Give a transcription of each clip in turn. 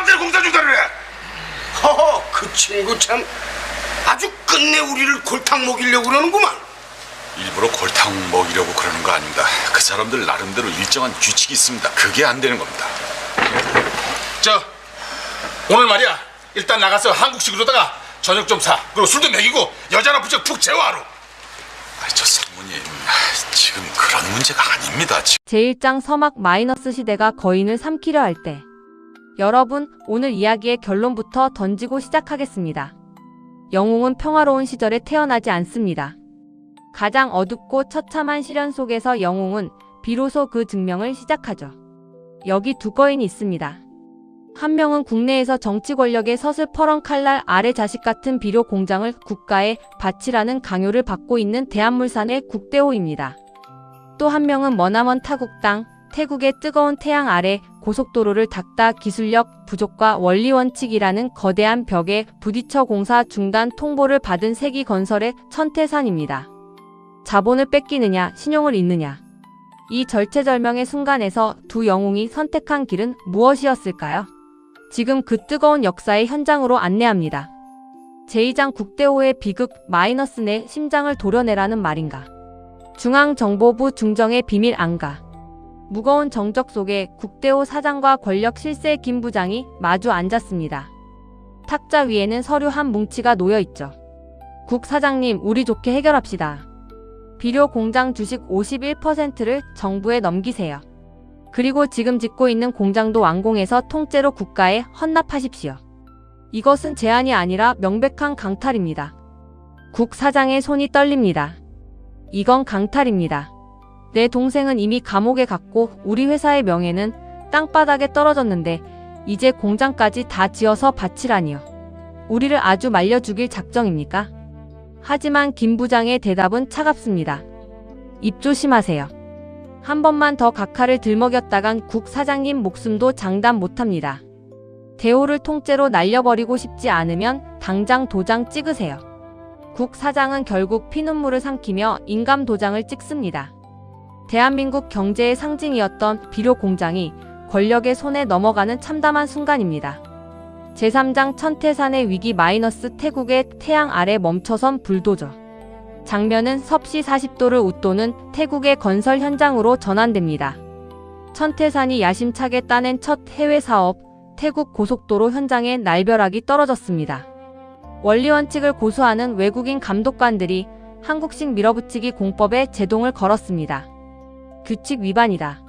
맘대로 공사 중단을 해. 허허, 그 친구 참 아주 끝내 우리를 골탕 먹이려고 그러는구만. 일부러 골탕 먹이려고 그러는 거 아닙니다. 그 사람들 나름대로 일정한 규칙이 있습니다. 그게 안 되는 겁니다. 오늘 말이야, 일단 나가서 한국식으로다가 저녁 좀 사. 그리고 술도 먹이고 여자나 부쩍 푹 재워하러. 저 사모님, 지금 그런 문제가 아닙니다. 제1장 서막 마이너스 시대가 거인을 삼키려 할 때. 여러분, 오늘 이야기의 결론부터 던지고 시작하겠습니다. 영웅은 평화로운 시절에 태어나지 않습니다. 가장 어둡고 처참한 시련 속에서 영웅은 비로소 그 증명을 시작하죠. 여기 두 거인이 있습니다. 한 명은 국내에서 정치 권력의 서슬퍼런 칼날 아래 자식 같은 비료 공장을 국가에 바치라는 강요를 받고 있는 대한물산의 국대호입니다. 또 한 명은 머나먼 타국 땅, 태국의 뜨거운 태양 아래 고속도로를 닦다 기술력 부족과 원리 원칙이라는 거대한 벽에 부딪혀 공사 중단 통보를 받은 세기건설의 천태산입니다. 자본을 뺏기느냐, 신용을 잇느냐. 이 절체절명의 순간에서 두 영웅이 선택한 길은 무엇이었을까요? 지금 그 뜨거운 역사의 현장으로 안내합니다. 제2장 국대호의 비극 마이너스 내 심장을 도려내라는 말인가. 중앙정보부 중정의 비밀 안가. 무거운 정적 속에 국대호 사장과 권력 실세 김 부장이 마주 앉았습니다. 탁자 위에는 서류 한 뭉치가 놓여있죠. 국 사장님, 우리 좋게 해결합시다. 비료 공장 주식 51%를 정부에 넘기세요. 그리고 지금 짓고 있는 공장도 완공해서 통째로 국가에 헌납하십시오. 이것은 제안이 아니라 명백한 강탈입니다. 국 사장의 손이 떨립니다. 이건 강탈입니다. 내 동생은 이미 감옥에 갔고 우리 회사의 명예는 땅바닥에 떨어졌는데 이제 공장까지 다 지어서 바치라니요. 우리를 아주 말려 죽일 작정입니까? 하지만 김 부장의 대답은 차갑습니다. 입 조심하세요. 한 번만 더 각하를 들먹였다간 국 사장님 목숨도 장담 못합니다. 대호를 통째로 날려버리고 싶지 않으면 당장 도장 찍으세요. 국 사장은 결국 피눈물을 삼키며 인감 도장을 찍습니다. 대한민국 경제의 상징이었던 비료 공장이 권력의 손에 넘어가는 참담한 순간입니다. 제3장 천태산의 위기 마이너스 태국의 태양 아래 멈춰선 불도저. 장면은 섭씨 40도를 웃도는 태국의 건설 현장으로 전환됩니다. 천태산이 야심차게 따낸 첫 해외 사업, 태국 고속도로 현장에 날벼락이 떨어졌습니다. 원리 원칙을 고수하는 외국인 감독관들이 한국식 밀어붙이기 공법에 제동을 걸었습니다. 규칙 위반이다.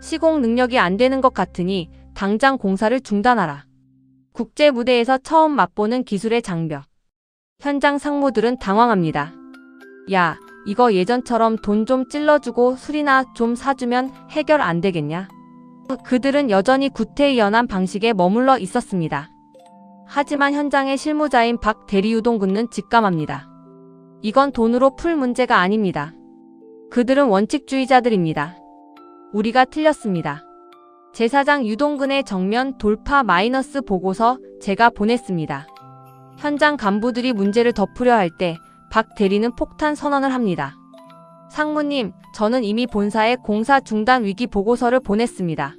시공 능력이 안 되는 것 같으니 당장 공사를 중단하라. 국제 무대에서 처음 맛보는 기술의 장벽. 현장 상무들은 당황합니다. 야, 이거 예전처럼 돈 좀 찔러주고 술이나 좀 사주면 해결 안 되겠냐? 그들은 여전히 구태의연한 방식에 머물러 있었습니다. 하지만 현장의 실무자인 박 대리유동근은 직감합니다. 이건 돈으로 풀 문제가 아닙니다. 그들은 원칙주의자들입니다. 우리가 틀렸습니다. 제4장 유동근의 정면 돌파 마이너스 보고서 제가 보냈습니다. 현장 간부들이 문제를 덮으려 할 때 박 대리는 폭탄 선언을 합니다. 상무님, 저는 이미 본사에 공사 중단 위기 보고서를 보냈습니다.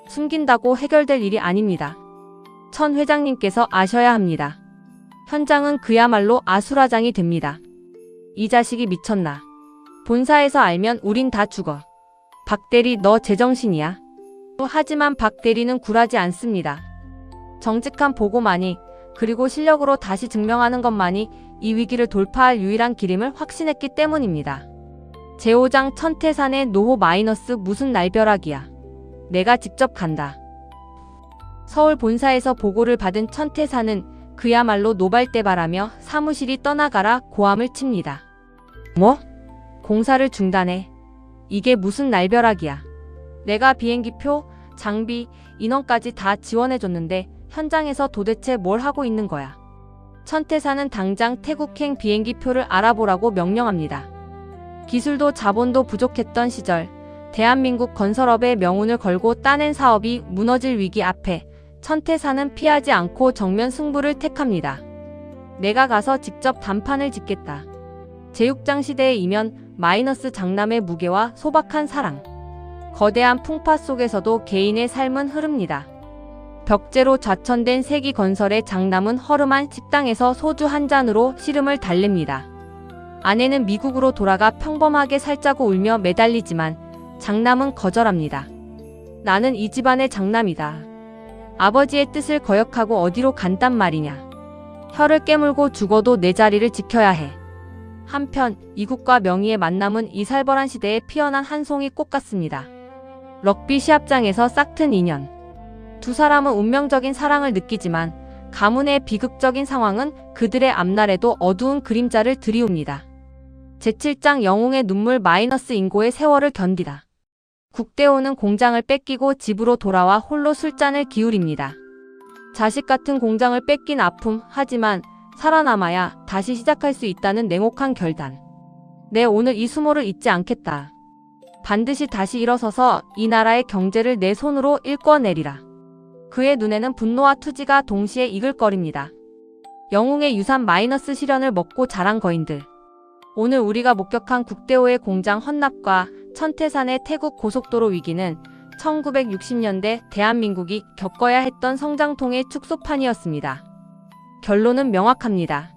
숨긴다고 해결될 일이 아닙니다. 천 회장님께서 아셔야 합니다. 현장은 그야말로 아수라장이 됩니다. 이 자식이 미쳤나. 본사에서 알면 우린 다 죽어. 박 대리, 너 제정신이야? 하지만 박 대리는 굴하지 않습니다. 정직한 보고만이, 그리고 실력으로 다시 증명하는 것만이 이 위기를 돌파할 유일한 길임을 확신했기 때문입니다. 제5장 천태산의 노호 마이너스 무슨 날벼락이야. 내가 직접 간다. 서울 본사에서 보고를 받은 천태산은 그야말로 노발대발하며 사무실이 떠나가라 고함을 칩니다. 뭐? 공사를 중단해. 이게 무슨 날벼락이야. 내가 비행기표, 장비, 인원까지 다 지원해줬는데 현장에서 도대체 뭘 하고 있는 거야. 천태산은 당장 태국행 비행기표를 알아보라고 명령합니다. 기술도 자본도 부족했던 시절 대한민국 건설업의 명운을 걸고 따낸 사업이 무너질 위기 앞에 천태산은 피하지 않고 정면 승부를 택합니다. 내가 가서 직접 단판을 짓겠다. 제6장 시대의 이면 마이너스 장남의 무게와 소박한 사랑. 거대한 풍파 속에서도 개인의 삶은 흐릅니다. 벽제로 좌천된 세기 건설의 장남은 허름한 식당에서 소주 한 잔으로 시름을 달랩니다. 아내는 미국으로 돌아가 평범하게 살자고 울며 매달리지만 장남은 거절합니다. 나는 이 집안의 장남이다. 아버지의 뜻을 거역하고 어디로 간단 말이냐. 혀를 깨물고 죽어도 내 자리를 지켜야 해. 한편 이국과 명희의 만남은 이 살벌한 시대에 피어난 한 송이 꽃 같습니다. 럭비 시합장에서 싹튼 인연. 두 사람은 운명적인 사랑을 느끼지만 가문의 비극적인 상황은 그들의 앞날에도 어두운 그림자를 들이웁니다. 제7장 영웅의 눈물 마이너스 인고의 세월을 견디다. 국대호는 공장을 뺏기고 집으로 돌아와 홀로 술잔을 기울입니다. 자식 같은 공장을 뺏긴 아픔, 하지만 살아남아야 다시 시작할 수 있다는 냉혹한 결단. 내 오늘 이 수모를 잊지 않겠다. 반드시 다시 일어서서 이 나라의 경제를 내 손으로 일궈내리라. 그의 눈에는 분노와 투지가 동시에 이글거립니다. 영웅의 유산 마이너스 시련을 먹고 자란 거인들. 오늘 우리가 목격한 국대호의 공장 헌납과 천태산의 태국 고속도로 위기는 1960년대 대한민국이 겪어야 했던 성장통의 축소판이었습니다. 결론은 명확합니다.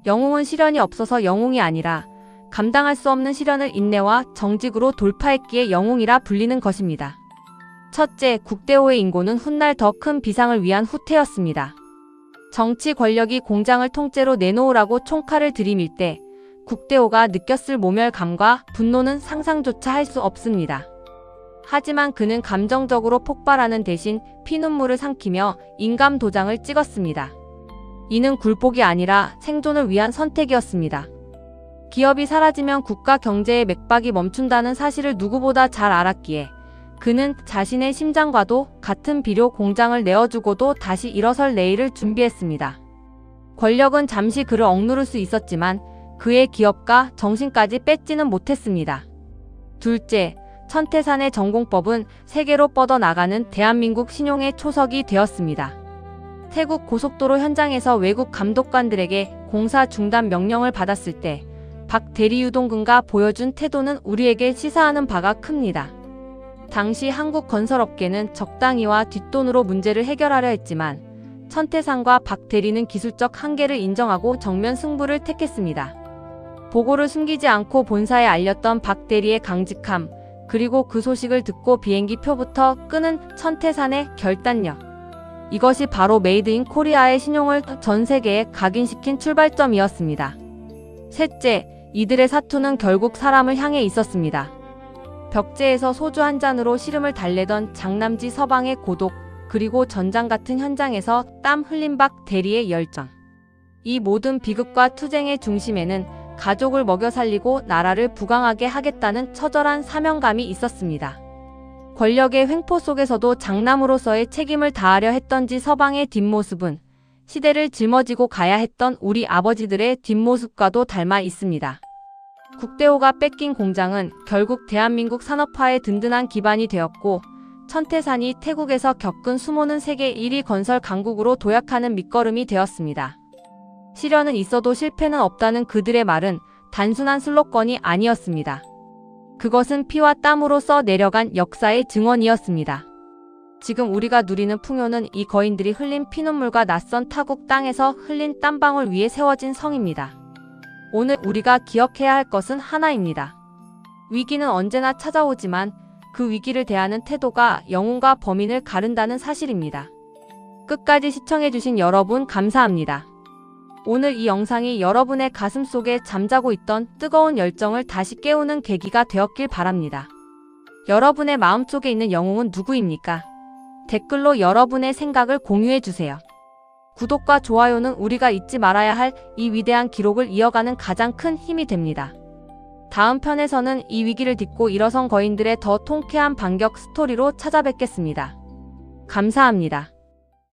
영웅은 시련이 없어서 영웅이 아니라 감당할 수 없는 시련을 인내와 정직으로 돌파했기에 영웅이라 불리는 것입니다. 첫째, 국대호의 인고는 훗날 더 큰 비상을 위한 후퇴였습니다. 정치 권력이 공장을 통째로 내놓으라고 총칼을 들이밀 때 국대호가 느꼈을 모멸감과 분노는 상상조차 할 수 없습니다. 하지만 그는 감정적으로 폭발하는 대신 피눈물을 삼키며 인감 도장을 찍었습니다. 이는 굴복이 아니라 생존을 위한 선택이었습니다. 기업이 사라지면 국가 경제의 맥박이 멈춘다는 사실을 누구보다 잘 알았기에 그는 자신의 심장과도 같은 비료 공장을 내어주고도 다시 일어설 내일을 준비했습니다. 권력은 잠시 그를 억누를 수 있었지만 그의 기업과 정신까지 뺏지는 못했습니다. 둘째, 천태산의 전공법은 세계로 뻗어나가는 대한민국 신용의 초석이 되었습니다. 태국 고속도로 현장에서 외국 감독관들에게 공사 중단 명령을 받았을 때 박 대리유동근가 보여준 태도는 우리에게 시사하는 바가 큽니다. 당시 한국 건설업계는 적당히와 뒷돈으로 문제를 해결하려 했지만 천태산과 박 대리는 기술적 한계를 인정하고 정면 승부를 택했습니다. 보고를 숨기지 않고 본사에 알렸던 박 대리의 강직함, 그리고 그 소식을 듣고 비행기 표부터 끄는 천태산의 결단력. 이것이 바로 메이드 인 코리아의 신용을 전 세계에 각인시킨 출발점이었습니다. 셋째, 이들의 사투는 결국 사람을 향해 있었습니다. 벽제에서 소주 한 잔으로 시름을 달래던 장남지 서방의 고독, 그리고 전장 같은 현장에서 땀 흘린 박 대리의 열정. 이 모든 비극과 투쟁의 중심에는 가족을 먹여 살리고 나라를 부강하게 하겠다는 처절한 사명감이 있었습니다. 권력의 횡포 속에서도 장남으로서의 책임을 다하려 했던지 서방의 뒷모습은 시대를 짊어지고 가야 했던 우리 아버지들의 뒷모습과도 닮아 있습니다. 국대호가 뺏긴 공장은 결국 대한민국 산업화의 든든한 기반이 되었고 천태산이 태국에서 겪은 수모는 세계 1위 건설 강국으로 도약하는 밑거름이 되었습니다. 시련은 있어도 실패는 없다는 그들의 말은 단순한 슬로건이 아니었습니다. 그것은 피와 땀으로 써 내려간 역사의 증언이었습니다. 지금 우리가 누리는 풍요는 이 거인들이 흘린 피눈물과 낯선 타국 땅에서 흘린 땀방울 위에 세워진 성입니다. 오늘 우리가 기억해야 할 것은 하나입니다. 위기는 언제나 찾아오지만 그 위기를 대하는 태도가 영웅과 범인을 가른다는 사실입니다. 끝까지 시청해주신 여러분 감사합니다. 오늘 이 영상이 여러분의 가슴 속에 잠자고 있던 뜨거운 열정을 다시 깨우는 계기가 되었길 바랍니다. 여러분의 마음속에 있는 영웅은 누구입니까? 댓글로 여러분의 생각을 공유해주세요. 구독과 좋아요는 우리가 잊지 말아야 할 이 위대한 기록을 이어가는 가장 큰 힘이 됩니다. 다음 편에서는 이 위기를 딛고 일어선 거인들의 더 통쾌한 반격 스토리로 찾아뵙겠습니다. 감사합니다.